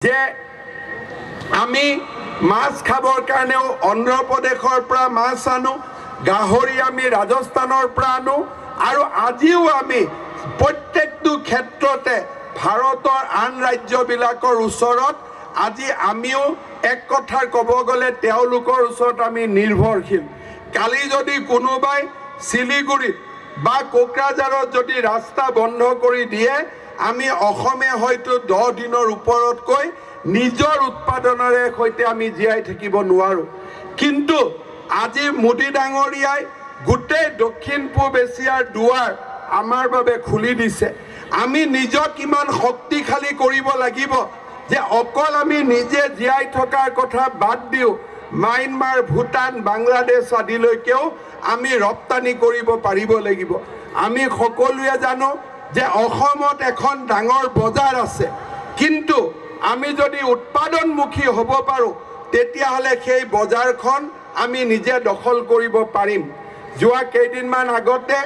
যে আমি মাছ খাবৰ কাৰণেও অন্ধ্ৰ প্ৰদেশৰ পৰা মাছ আনো, গাহৰি আমি ৰাজস্থানৰ পৰা আনো, আৰু আজিও আমি প্ৰত্যেকটো ক্ষেত্ৰতে ভাৰতৰ আন ৰাজ্যবিলাকৰ ওচৰত আজি আমিও এক কথাৰ ক'ব গ'লে তেওঁলোকৰ ওচৰত আমি নিৰ্ভৰশীল। কালি যদি কোনোবাই শিলিগুৰিত বা কোকৰাঝাৰত যদি ৰাস্তা বন্ধ কৰি দিয়ে, আমি অসমে হয়তো 10 দিনৰ ওপৰতকৈ নিজৰ উৎপাদনেৰে সৈতে আমি জীয়াই থাকিব নোৱাৰো। কিন্তু আজি মোদী ডাঙৰীয়াই গোটেই দক্ষিণ পূব এছিয়াৰ দুৱাৰ আমাৰ বাবে খুলি দিছে। আমি নিজক কিমান শক্তিশালী কৰিব লাগিব যে অকল আমি নিজে জীয়াই থকাৰ কথা বাদ দিও, म्यांमार, भूटान, बांग्लादेश आदिলৈকেও আমি ৰপ্তানি কৰিব পাৰিব লাগিব। আমি সকলোৱে জানো যে অসমত এখন ডাঙৰ বজাৰ আছে, কিন্তু আমি যদি উৎপাদনমুখী হ'ব পাৰো তেতিয়াহ'লে সেই বজাৰখন আমি নিজে দখল কৰিব পাৰিম। যোৱা কেইদিনমান আগতে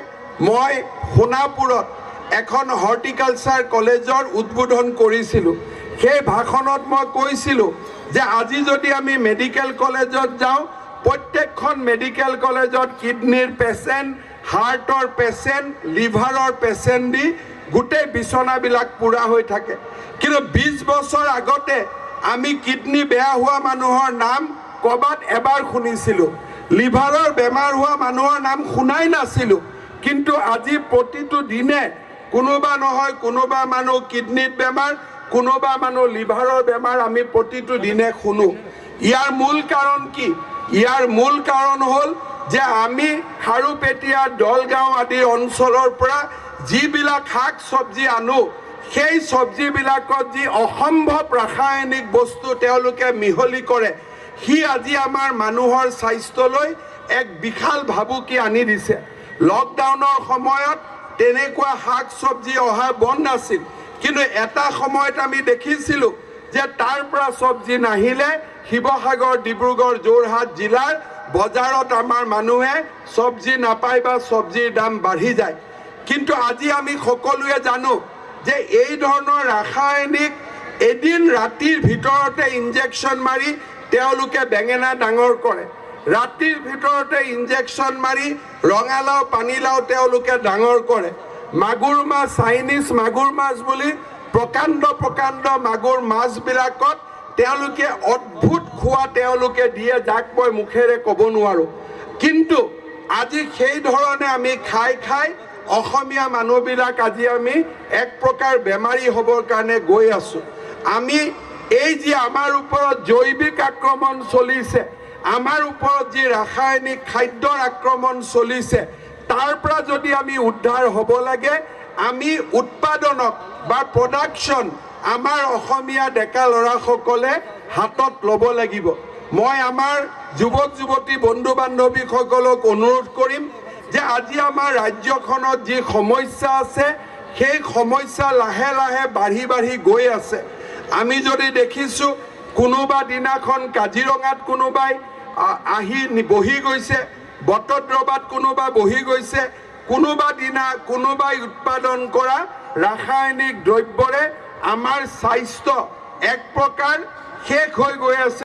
মই সোণাপুৰত এখন হৰ্টিকালচাৰ কলেজৰ উদ্বোধন কৰিছিলোঁ। সেই ভাষণত মই কৈছিলোঁ যে আজি যদি আমি মেডিকেল কলেজত যাওঁ, প্ৰত্যেকখন মেডিকেল কলেজত কিডনিৰ পেচেণ্ট, হাৰ্টৰ পেচেণ্ট, লিভাৰৰ পেচেণ্ট দি গোটেই বিচনাবিলাক পুৰা হৈ থাকে। কিন্তু 20 বছৰ আগতে আমি কিডনি বেয়া হোৱা মানুহৰ নাম ক'ৰবাত এবাৰ শুনিছিলোঁ, লিভাৰৰ বেমাৰ হোৱা মানুহৰ নাম শুনাই নাছিলোঁ। কিন্তু আজি প্ৰতিটো দিনে কোনোবা নহয় কোনোবা মানুহ কিডনিত বেমাৰ, কোনোবা মানুহ লিভাৰৰ বেমাৰ আমি প্ৰতিটো দিনে শুনো। ইয়াৰ মূল কাৰণ কি? ইয়াৰ মূল কাৰণ হ'ল যে আমি খাৰুপেটীয়া, দলগাঁও আদি অঞ্চলৰ পৰা যিবিলাক শাক চব্জি আনো, সেই চব্জিবিলাকত যি অসম্ভৱ ৰাসায়নিক বস্তু তেওঁলোকে মিহলি কৰে, সি আজি আমাৰ মানুহৰ স্বাস্থ্যলৈ এক বিশাল ভাবুকি আনি দিছে। লকডাউনৰ সময়ত তেনেকুৱা শাক চব্জি অহা বন্ধ আছিল, কিন্তু এটা সময়ত আমি দেখিছিলোঁ যে তাৰ পৰা চব্জি নাহিলে শিৱসাগৰ, ডিব্ৰুগড়, যোৰহাট জিলাৰ বজাৰত আমাৰ মানুহে চব্জি নাপায় বা চব্জিৰ দাম বাঢ়ি যায়। কিন্তু আজি আমি সকলোৱে জানো যে এই ধৰণৰ ৰাসায়নিক এদিন ৰাতিৰ ভিতৰতে ইনজেকশ্যন মাৰি তেওঁলোকে বেঙেনা ডাঙৰ কৰে, ৰাতিৰ ভিতৰতে ইনজেকশ্যন মাৰি ৰঙালাও, পানীলাও তেওঁলোকে ডাঙৰ কৰে। মাগুৰ মাছ, চাইনিজ মাগুৰ মাছ বুলি প্ৰকাণ্ড প্ৰকাণ্ড মাগুৰ মাছবিলাকত তেওঁলোকে অদ্ভুত খোৱা তেওঁলোকে দিয়ে, যাক মই মুখেৰে ক'ব নোৱাৰোঁ। কিন্তু আজি সেই ধৰণে আমি খাই খাই অসমীয়া মানুহবিলাক আজি আমি এক প্ৰকাৰ বেমাৰী হ'বৰ কাৰণে গৈ আছোঁ। আমি এই যি আমাৰ ওপৰত জৈৱিক আক্ৰমণ চলিছে, আমাৰ ওপৰত যি ৰাসায়নিক খাদ্যৰ আক্ৰমণ চলিছে, তাৰ পৰা যদি আমি উদ্ধাৰ হ'ব লাগে, আমি উৎপাদনক বা প্ৰডাকশ্যন আমাৰ অসমীয়া ডেকা ল'ৰাসকলে হাতত ল'ব লাগিব। মই আমাৰ যুৱক যুৱতী বন্ধু বান্ধৱীসকলক অনুৰোধ কৰিম যে আজি আমাৰ ৰাজ্যখনত যি সমস্যা আছে, সেই সমস্যা লাহে লাহে বাঢ়ি বাঢ়ি গৈ আছে। আমি যদি দেখিছোঁ কোনোবা দিনাখন কাজিৰঙাত কোনোবাই আহি বহি গৈছে, বটদ্ৰৱাত কোনোবা বহি গৈছে, কোনোবা দিনা কোনোবাই উৎপাদন কৰা ৰাসায়নিক দ্ৰব্যৰে আমাৰ স্বাস্থ্য এক প্ৰকাৰ শেষ হৈ গৈ আছে।